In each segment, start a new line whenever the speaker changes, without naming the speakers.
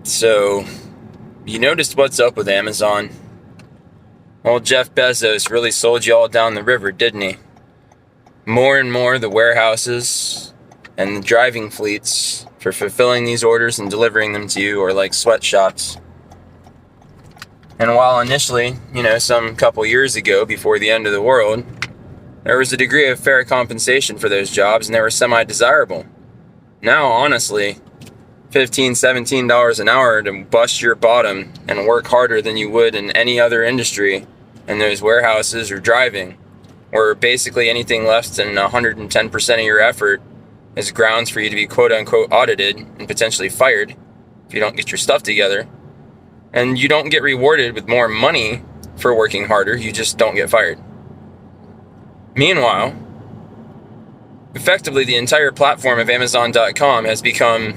So, you noticed what's up with Amazon? Old Jeff Bezos really sold you all down the river, didn't he? More and more, the warehouses and the driving fleets for fulfilling these orders and delivering them to you are like sweatshops. And while initially, some couple years ago, before the end of the world, there was a degree of fair compensation for those jobs and they were semi-desirable. Now, honestly, $15, $17 an hour to bust your bottom and work harder than you would in any other industry in those warehouses or driving, where basically anything less than 110% of your effort is grounds for you to be quote-unquote audited and potentially fired if you don't get your stuff together. And you don't get rewarded with more money for working harder, you just don't get fired. Meanwhile, effectively the entire platform of Amazon.com has become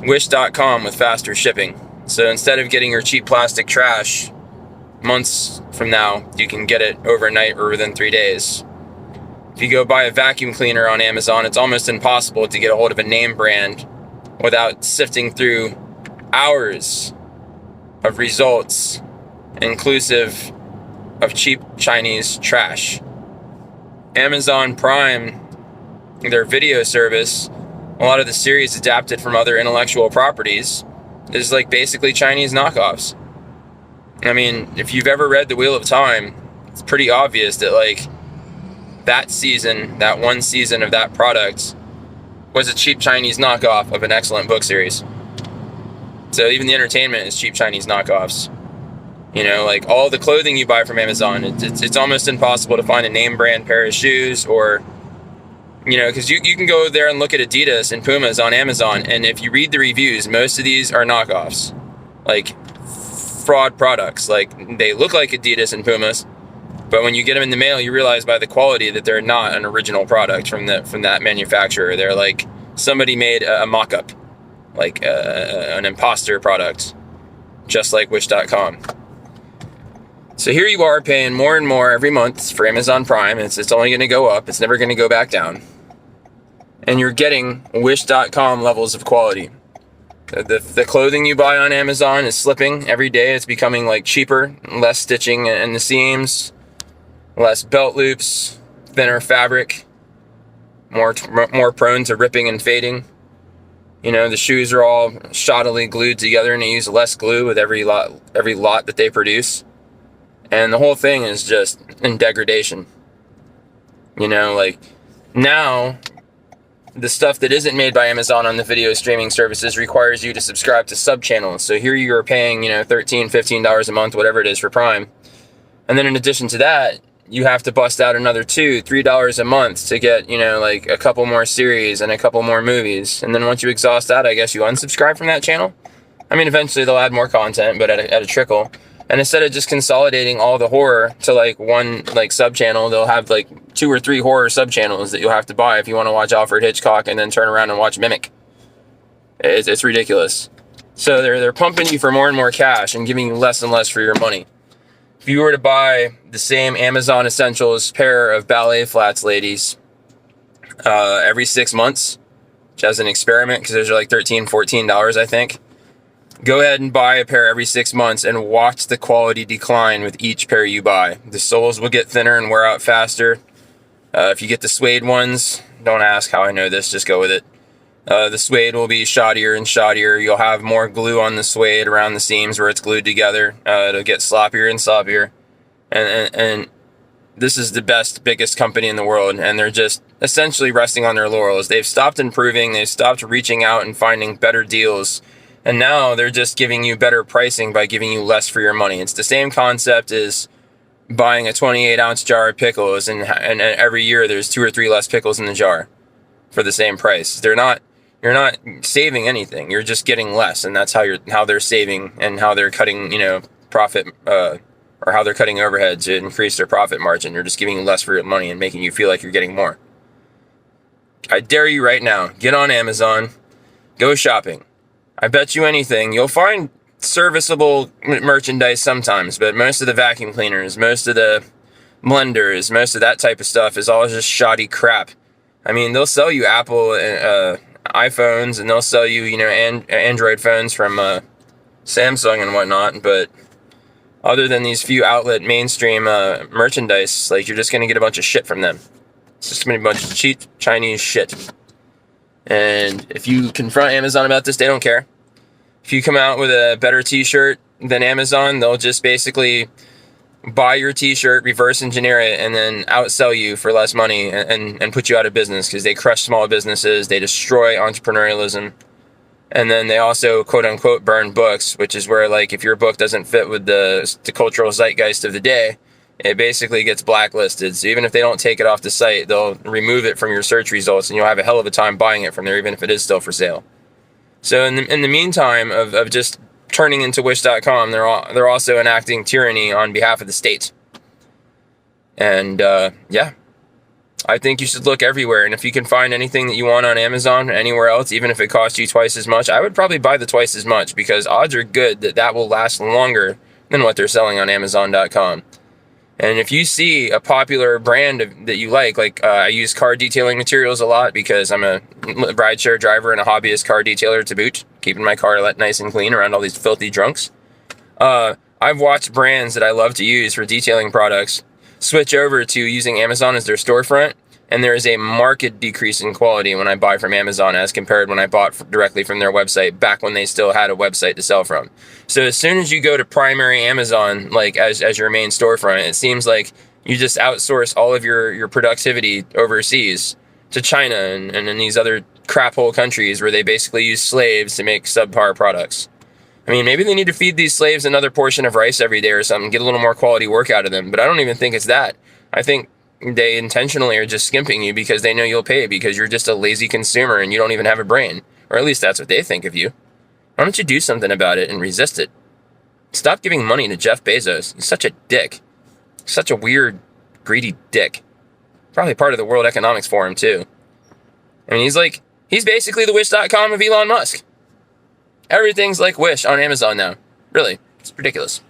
Wish.com with faster shipping. So instead of getting your cheap plastic trash months from now, you can get it overnight or within 3 days. If you go buy a vacuum cleaner on Amazon, it's almost impossible to get a hold of a name brand without sifting through hours of results, inclusive of cheap Chinese trash. Amazon Prime, their video service, a lot of the series adapted from other intellectual properties, is like basically Chinese knockoffs. I mean, if you've ever read The Wheel of Time, it's pretty obvious that that one season of that product was a cheap Chinese knockoff of an excellent book series. So even the entertainment is cheap Chinese knockoffs. All the clothing you buy from Amazon, it's almost impossible to find a name brand pair of shoes or because you can go there and look at Adidas and Pumas on Amazon, and if you read the reviews, most of these are knockoffs, like fraud products. Like, they look like Adidas and Pumas, but when you get them in the mail, you realize by the quality that they're not an original product from that manufacturer. They're like somebody made a mock-up, like an imposter product, just like Wish.com. So here you are paying more and more every month for Amazon Prime. It's only going to go up. It's never going to go back down. And you're getting Wish.com levels of quality. The clothing you buy on Amazon is slipping every day. It's becoming cheaper, less stitching in the seams, less belt loops, thinner fabric, more prone to ripping and fading. The shoes are all shoddily glued together, and they use less glue with every lot that they produce. And the whole thing is just in degradation. Now, the stuff that isn't made by Amazon on the video streaming services requires you to subscribe to sub-channels. So here you're paying, $13, $15 a month, whatever it is for Prime. And then in addition to that, you have to bust out another $2, $3 a month to get, a couple more series and a couple more movies. And then once you exhaust that, I guess you unsubscribe from that channel. I mean, eventually they'll add more content, but at a trickle. And instead of just consolidating all the horror to one sub-channel, they'll have 2 or 3 horror sub-channels that you'll have to buy if you want to watch Alfred Hitchcock and then turn around and watch Mimic. It's ridiculous. So they're pumping you for more and more cash and giving you less and less for your money. If you were to buy the same Amazon Essentials pair of ballet flats, ladies, every 6 months, which as an experiment, because those are $13, $14, I think. Go ahead and buy a pair every 6 months and watch the quality decline with each pair you buy. The soles will get thinner and wear out faster. If you get the suede ones, don't ask how I know this, just go with it. The suede will be shoddier and shoddier. You'll have more glue on the suede around the seams where it's glued together. It'll get sloppier and sloppier. And this is the biggest company in the world, and they're just essentially resting on their laurels. They've stopped improving. They've stopped reaching out and finding better deals. And now they're just giving you better pricing by giving you less for your money. It's the same concept as buying a 28-ounce jar of pickles, and every year there's 2 or 3 less pickles in the jar for the same price. You're not saving anything. You're just getting less, and that's how they're saving and how they're cutting, profit, or how they're cutting overhead to increase their profit margin. You're just giving you less for your money and making you feel like you're getting more. I dare you right now, get on Amazon, go shopping. I bet you anything, you'll find serviceable merchandise sometimes, but most of the vacuum cleaners, most of the blenders, most of that type of stuff is all just shoddy crap. I mean, they'll sell you Apple iPhones, and they'll sell you, Android phones from Samsung and whatnot. But other than these few outlet mainstream merchandise, like, you're just going to get a bunch of shit from them. It's just going to be a bunch of cheap Chinese shit. And if you confront Amazon about this, they don't care. If you come out with a better t-shirt than Amazon, they'll just basically buy your t-shirt, reverse engineer it, and then outsell you for less money and put you out of business, because they crush small businesses, they destroy entrepreneurialism, and then they also quote-unquote burn books, which is where, like, if your book doesn't fit with the cultural zeitgeist of the day, it basically gets blacklisted. So even if they don't take it off the site, they'll remove it from your search results, and you'll have a hell of a time buying it from there, even if it is still for sale. So in the meantime of just turning into Wish.com, they're also enacting tyranny on behalf of the state. And yeah, I think you should look everywhere. And if you can find anything that you want on Amazon or anywhere else, even if it costs you twice as much, I would probably buy the twice as much, because odds are good that will last longer than what they're selling on Amazon.com. And if you see a popular brand that you like I use car detailing materials a lot because I'm a rideshare driver and a hobbyist car detailer to boot, keeping my car nice and clean around all these filthy drunks. I've watched brands that I love to use for detailing products switch over to using Amazon as their storefront, and there is a marked decrease in quality when I buy from Amazon as compared when I bought directly from their website back when they still had a website to sell from. So as soon as you go to primary Amazon, like as your main storefront, it seems like you just outsource all of your productivity overseas to China and in these other crap hole countries where they basically use slaves to make subpar products. I mean, maybe they need to feed these slaves another portion of rice every day or something, get a little more quality work out of them, but I don't even think it's that. I think they intentionally are just skimping you because they know you'll pay, because you're just a lazy consumer and you don't even have a brain. Or at least that's what they think of you. Why don't you do something about it and resist it? Stop giving money to Jeff Bezos. He's such a dick. Such a weird, greedy dick. Probably part of the World Economics Forum, too. I mean, he's basically the Wish.com of Elon Musk. Everything's like Wish on Amazon now. Really, it's ridiculous.